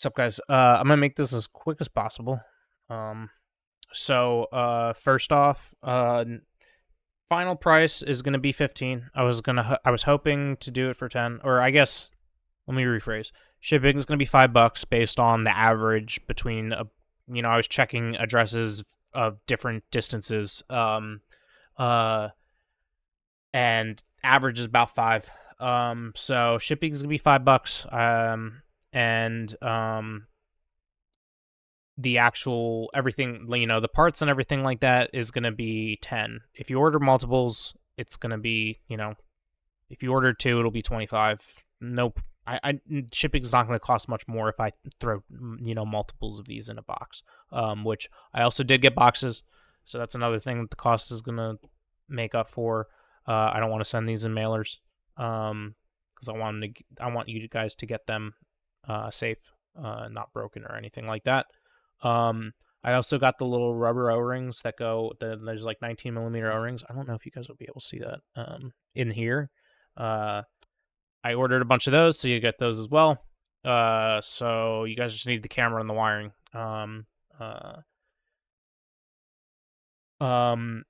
What's up, guys? I'm gonna make this as quick as possible. Um, First off, final price is gonna be 15. I was hoping to do it for 10, or I guess let me rephrase. Shipping is gonna be $5 based on the average between I was checking addresses of different distances. Uh, and average is about 5. So shipping is gonna be $5. And The actual everything, the parts and everything like that is going to be 10. If you order multiples, it's going to be, if you order 2, it'll be 25. Nope. Shipping is not going to cost much more if I throw, multiples of these in a box. Which I also did get boxes, so that's another thing that the cost is going to make up for. I don't want to send these in mailers, because I want you guys to get them safe, not broken or anything like that. I also got the little rubber O-rings that go. There's like 19mm O-rings. I don't know if you guys will be able to see that in here. I ordered a bunch of those, so you get those as well. So you guys just need the camera and the wiring. Uh, um,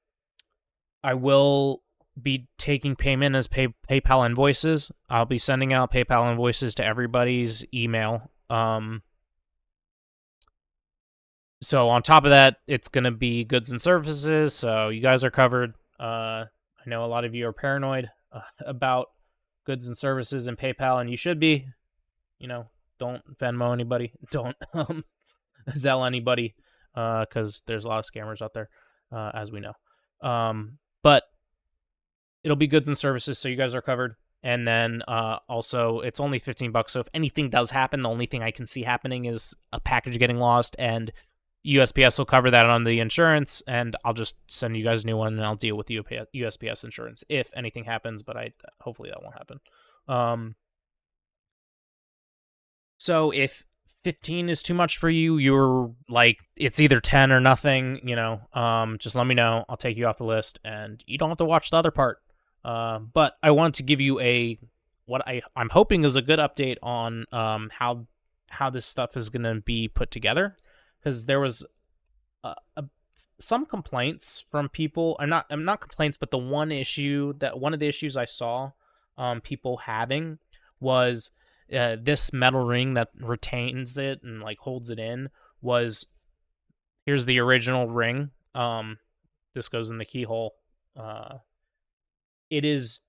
I will be taking payment as PayPal invoices. I'll be sending out PayPal invoices to everybody's email. So on top of that, it's going to be goods and services. So you guys are covered. I know a lot of you are paranoid about goods and services and PayPal, and you should be. Don't Venmo anybody. Don't Zelle anybody, because there's a lot of scammers out there, as we know. But it'll be goods and services, so you guys are covered. And then also, it's only $15. So if anything does happen, the only thing I can see happening is a package getting lost, and USPS will cover that on the insurance, and I'll just send you guys a new one, and I'll deal with the USPS insurance if anything happens. But hopefully that won't happen. So if 15 is too much for you, you're like, it's either 10 or nothing. Just let me know. I'll take you off the list, and you don't have to watch the other part. But I wanted to give you what I'm hoping is a good update on how this stuff is going to be put together, because there was some complaints from people. I'm not complaints, but one of the issues I saw people having was this metal ring that retains it and like holds it in. Here's the original ring. This goes in the keyhole. It is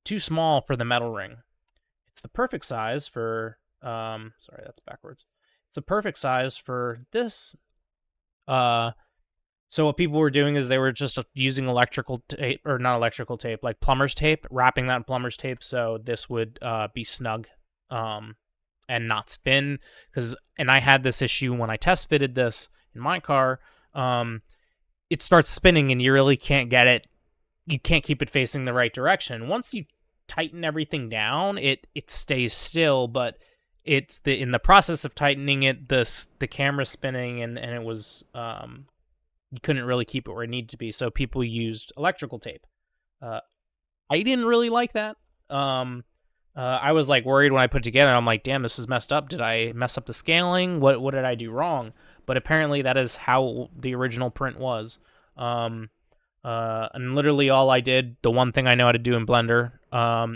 too small for the metal ring. It's the perfect size for sorry, that's backwards. It's the perfect size for this. So what people were doing is they were just using electrical tape, or not electrical tape, like plumber's tape, wrapping that in plumber's tape, so this would be snug, and not spin. And I had this issue when I test fitted this in my car. It starts spinning, and you really can't get it. You can't keep it facing the right direction. Once you tighten everything down, it stays still, but it's in the process of tightening it, the camera's spinning, and it was you couldn't really keep it where it needed to be, so people used electrical tape. I didn't really like that. I was like worried when I put it together. I'm like, damn, this is messed up. Did I mess up the scaling? What did I do wrong? But apparently that is how the original print was. And literally all I did, the one thing I know how to do in Blender,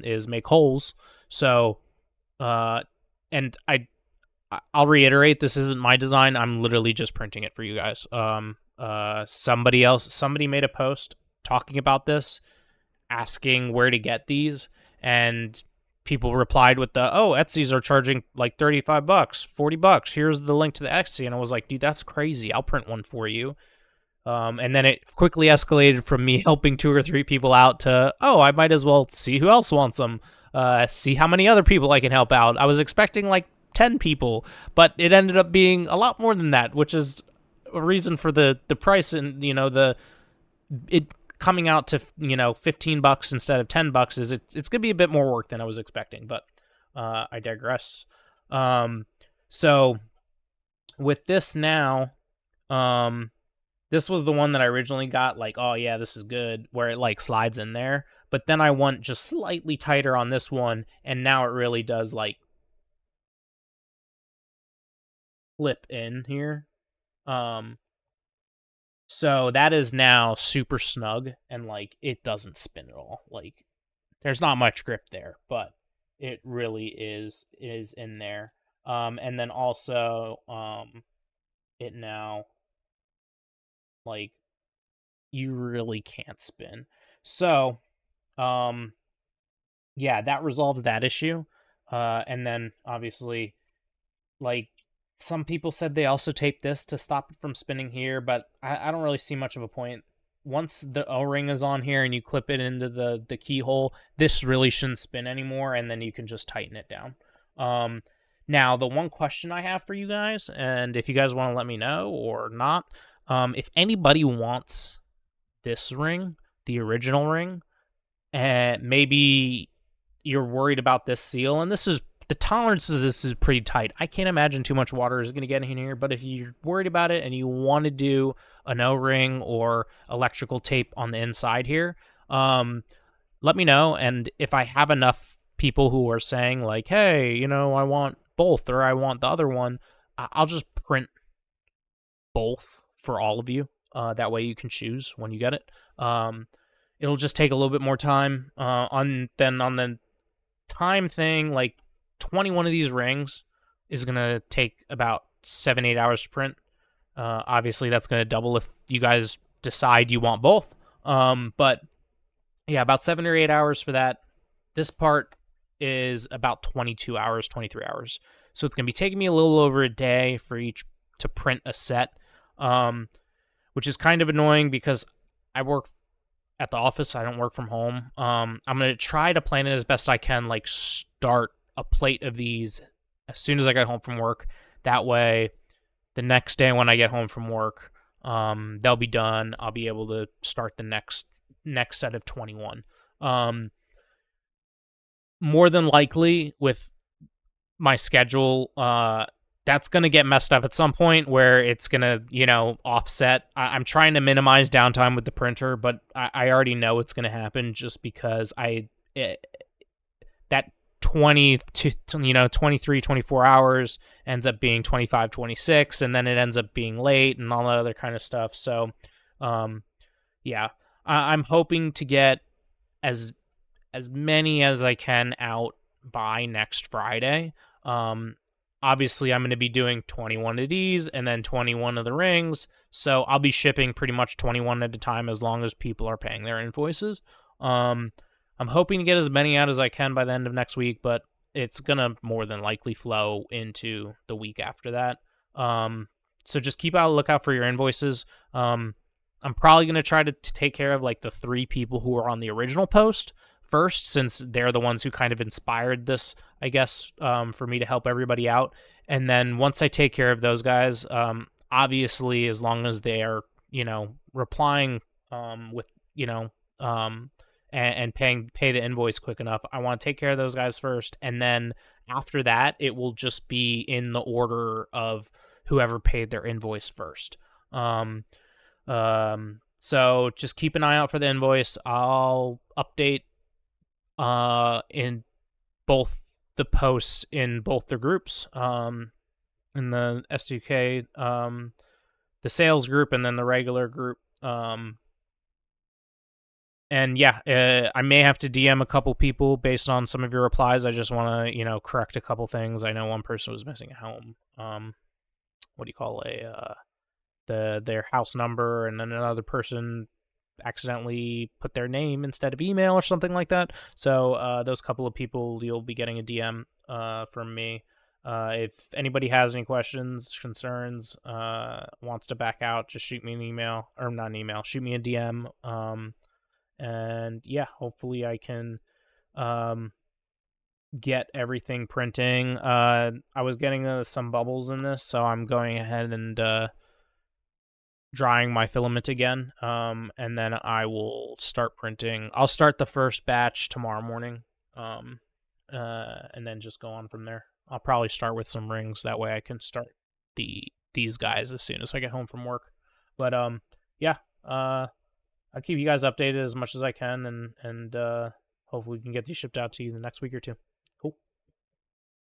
is make holes. So, and I'll reiterate, this isn't my design. I'm literally just printing it for you guys. Somebody made a post talking about this, asking where to get these, and people replied with Etsy's are charging like $35, $40. Here's the link to the Etsy. And I was like, dude, that's crazy. I'll print one for you. And then it quickly escalated from me helping 2 or 3 people out to, I might as well see who else wants them. See how many other people I can help out. I was expecting like 10 people, but it ended up being a lot more than that, which is a reason for the price, and it coming out to $15 instead of $10 is it's gonna be a bit more work than I was expecting, but I digress. So with this now, this was the one that I originally got, like, oh yeah, this is good, where it like slides in there, but then I went just slightly tighter on this one, and now it really does like clip in here. So that is now super snug, and like it doesn't spin at all. Like there's not much grip there, but it really is in there. And then also it now, like, you really can't spin. So um yeah, that resolved that issue. And then obviously, like, some people said they also taped this to stop it from spinning here, but I don't really see much of a point. Once the O-ring is on here and you clip it into the keyhole, this really shouldn't spin anymore, and then you can just tighten it down. Um, Now, the one question I have for you guys, and if you guys want to let me know or not, if anybody wants this ring, the original ring, and maybe you're worried about this seal, and this is the tolerances of this is pretty tight. I can't imagine too much water is going to get in here, but if you're worried about it and you want to do an O-ring or electrical tape on the inside here, let me know. And if I have enough people who are saying like, hey, I want both or I want the other one, I'll just print both for all of you. That way you can choose when you get it. It'll just take a little bit more time. On the time thing, like 21 of these rings is gonna take about 7-8 hours to print. Obviously, that's gonna double if you guys decide you want both. But yeah, about 7 or 8 hours for that. This part is about 22 hours, 23 hours. So it's gonna be taking me a little over a day for each to print a set, which is kind of annoying because I work at the office. I don't work from home. I'm gonna try to plan it as best I can. Like start a plate of these as soon as I get home from work. That way, the next day when I get home from work, they'll be done. I'll be able to start the next set of 21. More than likely, with my schedule, that's going to get messed up at some point where it's going to, offset. I'm trying to minimize downtime with the printer, but I already know it's going to happen just because that 20 to 23 24 hours ends up being 25 26, and then it ends up being late and all that other kind of stuff. So yeah, I'm hoping to get as many as I can out by next Friday. Obviously, I'm going to be doing 21 of these and then 21 of the rings. So I'll be shipping pretty much 21 at a time as long as people are paying their invoices. I'm hoping to get as many out as I can by the end of next week, but it's going to more than likely flow into the week after that. So just keep out a lookout for your invoices. I'm probably going to try to take care of like the 3 people who are on the original post first, since they're the ones who kind of inspired this, I guess, for me to help everybody out. And then once I take care of those guys, obviously, as long as they are, replying with, and pay the invoice quick enough, I want to take care of those guys first. And then after that, it will just be in the order of whoever paid their invoice first. So just keep an eye out for the invoice. I'll update in both the posts in both the groups, in the S2K, the sales group, and then the regular group. And yeah, I may have to DM a couple people based on some of your replies. I just want to, correct a couple things. I know one person was missing a home. What do you call their house number, and then another person accidentally put their name instead of email or something like that. So those couple of people, you'll be getting a DM from me. If anybody has any questions, concerns, wants to back out, just shoot me an email, or not an email, shoot me a DM. And yeah, hopefully I can get everything printing. I was getting some bubbles in this, so I'm going ahead and drying my filament again, and then I will start printing. I'll start the first batch tomorrow morning, and then just go on from there. I'll probably start with some rings, that way I can start these guys as soon as I get home from work. But yeah, I'll keep you guys updated as much as I can, and hopefully we can get these shipped out to you the next week or two.